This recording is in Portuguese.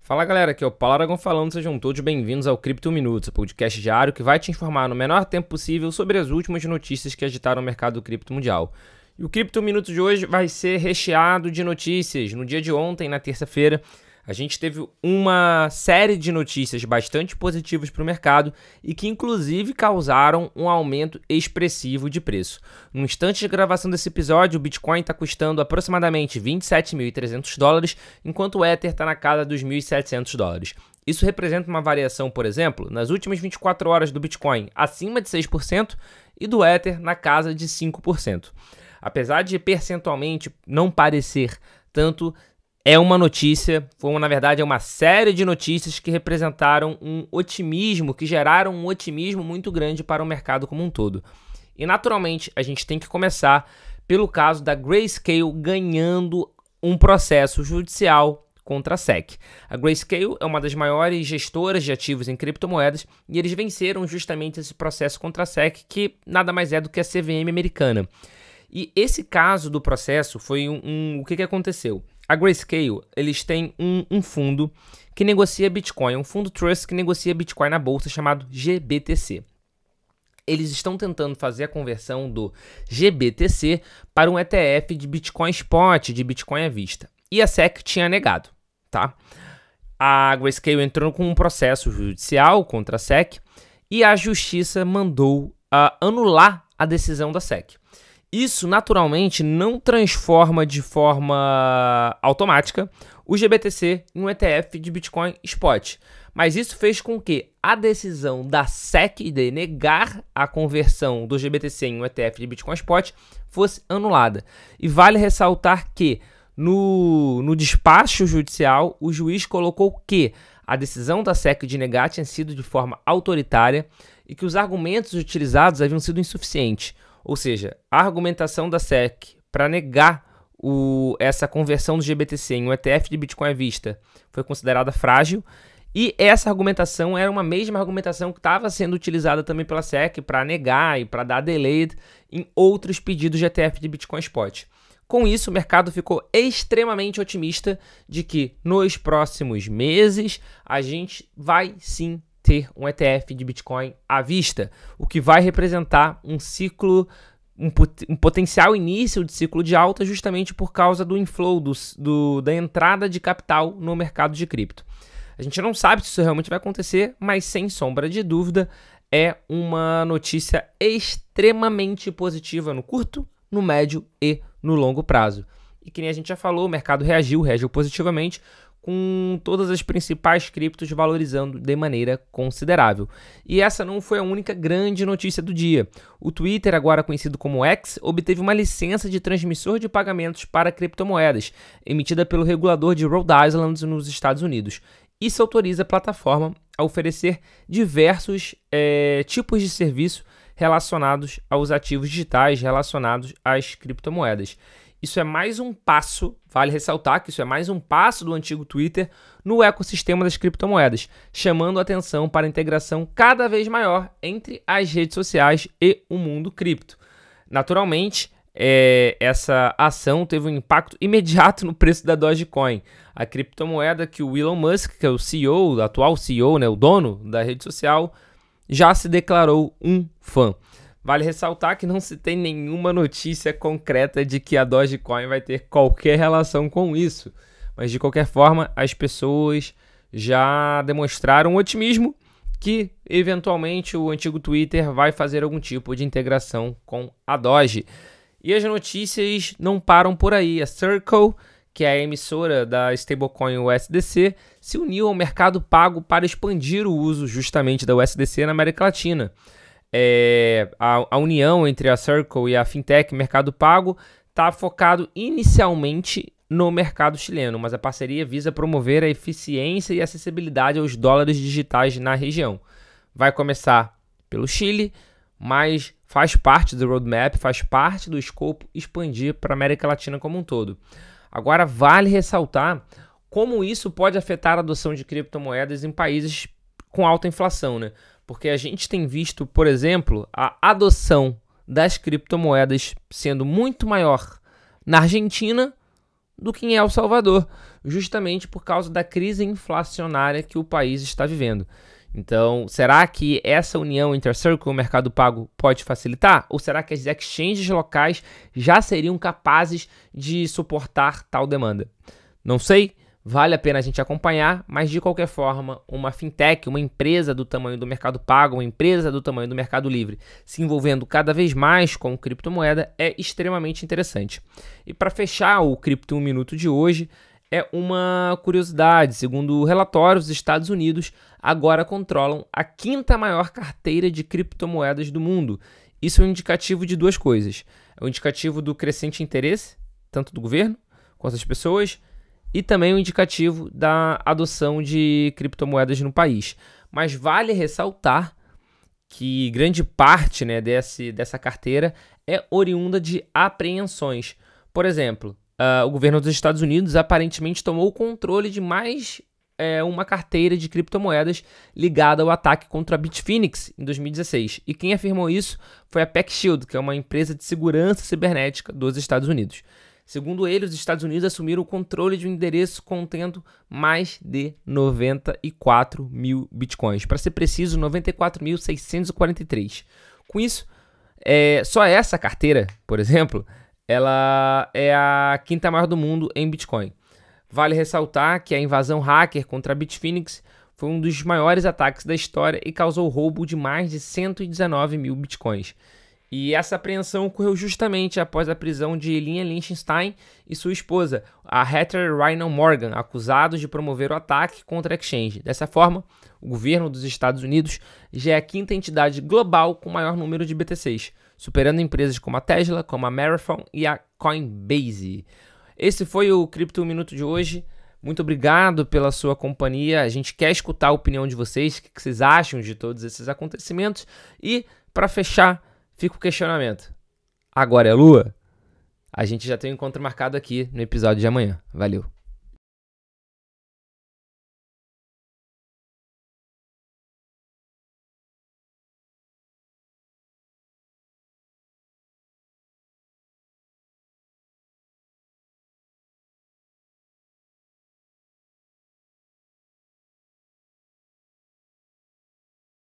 Fala galera, aqui é o Paulo Aragão falando, sejam todos bem-vindos ao Cripto Minutos, podcast diário que vai te informar no menor tempo possível sobre as últimas notícias que agitaram o mercado cripto mundial. E o Cripto Minutos de hoje vai ser recheado de notícias. No dia de ontem, na terça-feira, a gente teve uma série de notícias bastante positivas para o mercado e que inclusive causaram um aumento expressivo de preço. No instante de gravação desse episódio, o Bitcoin está custando aproximadamente $27.300, enquanto o Ether está na casa dos $1.700. Isso representa uma variação, por exemplo, nas últimas 24 horas do Bitcoin acima de 6% e do Ether na casa de 5%. Apesar de percentualmente não parecer tanto, é uma notícia, na verdade, é uma série de notícias que representaram um otimismo, que geraram um otimismo muito grande para o mercado como um todo. E, naturalmente, a gente tem que começar pelo caso da Grayscale ganhando um processo judicial contra a SEC. A Grayscale é uma das maiores gestoras de ativos em criptomoedas e eles venceram justamente esse processo contra a SEC, que nada mais é do que a CVM americana. E esse caso do processo foi o que aconteceu? A Grayscale, eles têm um fundo que negocia Bitcoin, um fundo trust que negocia Bitcoin na bolsa chamado GBTC. Eles estão tentando fazer a conversão do GBTC para um ETF de Bitcoin Spot, de Bitcoin à vista. E a SEC tinha negado, tá? A Grayscale entrou com um processo judicial contra a SEC e a justiça mandou anular a decisão da SEC. Isso, naturalmente, não transforma de forma automática o GBTC em um ETF de Bitcoin Spot. Mas isso fez com que a decisão da SEC de negar a conversão do GBTC em um ETF de Bitcoin Spot fosse anulada. E vale ressaltar que, no despacho judicial, o juiz colocou que a decisão da SEC de negar tinha sido de forma autoritária e que os argumentos utilizados haviam sido insuficientes. Ou seja, a argumentação da SEC para negar essa conversão do GBTC em um ETF de Bitcoin à vista foi considerada frágil e essa argumentação era uma mesma argumentação que estava sendo utilizada também pela SEC para negar e para dar delay em outros pedidos de ETF de Bitcoin Spot. Com isso, o mercado ficou extremamente otimista de que nos próximos meses a gente vai sim ter um ETF de Bitcoin à vista, o que vai representar um ciclo, um potencial início de ciclo de alta justamente por causa do inflow, da entrada de capital no mercado de cripto. A gente não sabe se isso realmente vai acontecer, mas sem sombra de dúvida é uma notícia extremamente positiva no curto, no médio e no longo prazo. E que nem a gente já falou, o mercado reagiu positivamente, com todas as principais criptos valorizando de maneira considerável. E essa não foi a única grande notícia do dia. O Twitter, agora conhecido como X, obteve uma licença de transmissor de pagamentos para criptomoedas, emitida pelo regulador de Rhode Island nos Estados Unidos. Isso autoriza a plataforma a oferecer diversos tipos de serviço relacionados aos ativos digitais, relacionados às criptomoedas. Isso é mais um passo, vale ressaltar que isso é mais um passo do antigo Twitter no ecossistema das criptomoedas, chamando a atenção para a integração cada vez maior entre as redes sociais e o mundo cripto. Naturalmente, essa ação teve um impacto imediato no preço da Dogecoin, a criptomoeda que o Elon Musk, que é o CEO, o atual CEO, né, o dono da rede social, já se declarou um fã. Vale ressaltar que não se tem nenhuma notícia concreta de que a Dogecoin vai ter qualquer relação com isso. Mas, de qualquer forma, as pessoas já demonstraram otimismo que, eventualmente, o antigo Twitter vai fazer algum tipo de integração com a Doge. E as notícias não param por aí. A Circle, que é a emissora da stablecoin USDC, se uniu ao mercado pago para expandir o uso justamente da USDC na América Latina. A união entre a Circle e a Fintech Mercado Pago está focado inicialmente no mercado chileno, mas a parceria visa promover a eficiência e acessibilidade aos dólares digitais na região. Vai começar pelo Chile, mas faz parte do roadmap, faz parte do escopo expandir para a América Latina como um todo. Agora, vale ressaltar como isso pode afetar a adoção de criptomoedas em países com alta inflação, né? Porque a gente tem visto, por exemplo, a adoção das criptomoedas sendo muito maior na Argentina do que em El Salvador, justamente por causa da crise inflacionária que o país está vivendo. Então, será que essa união entre a Circle e o Mercado Pago pode facilitar? Ou será que as exchanges locais já seriam capazes de suportar tal demanda? Não sei, vale a pena a gente acompanhar, mas de qualquer forma, uma fintech, uma empresa do tamanho do Mercado Pago, uma empresa do tamanho do Mercado Livre, se envolvendo cada vez mais com criptomoeda é extremamente interessante. E para fechar o Cripto 1 Minuto de hoje, é uma curiosidade. Segundo relatórios, os Estados Unidos agora controlam a 5ª maior carteira de criptomoedas do mundo. Isso é um indicativo de duas coisas. É um indicativo do crescente interesse, tanto do governo quanto das pessoas, e também um indicativo da adoção de criptomoedas no país. Mas vale ressaltar que grande parte, né, dessa carteira é oriunda de apreensões. Por exemplo, o governo dos Estados Unidos aparentemente tomou o controle de mais uma carteira de criptomoedas ligada ao ataque contra a Bitfinex em 2016. E quem afirmou isso foi a PeckShield, que é uma empresa de segurança cibernética dos Estados Unidos. Segundo ele, os Estados Unidos assumiram o controle de um endereço contendo mais de 94 mil bitcoins. Para ser preciso, 94.643. Com isso, só essa carteira, por exemplo, ela é a 5ª maior do mundo em Bitcoin. Vale ressaltar que a invasão hacker contra a Bitfinex foi um dos maiores ataques da história e causou roubo de mais de 119 mil Bitcoins. E essa apreensão ocorreu justamente após a prisão de Linha Lichtenstein e sua esposa, a Heather Ryan Morgan, acusados de promover o ataque contra a exchange. Dessa forma, o governo dos Estados Unidos já é a 5ª entidade global com maior número de BTCs, superando empresas como a Tesla, como a Marathon e a Coinbase. Esse foi o Cripto 1 Minuto de hoje. Muito obrigado pela sua companhia. A gente quer escutar a opinião de vocês, o que vocês acham de todos esses acontecimentos. E, para fechar, fica o questionamento. Agora é lua? A gente já tem um encontro marcado aqui no episódio de amanhã. Valeu!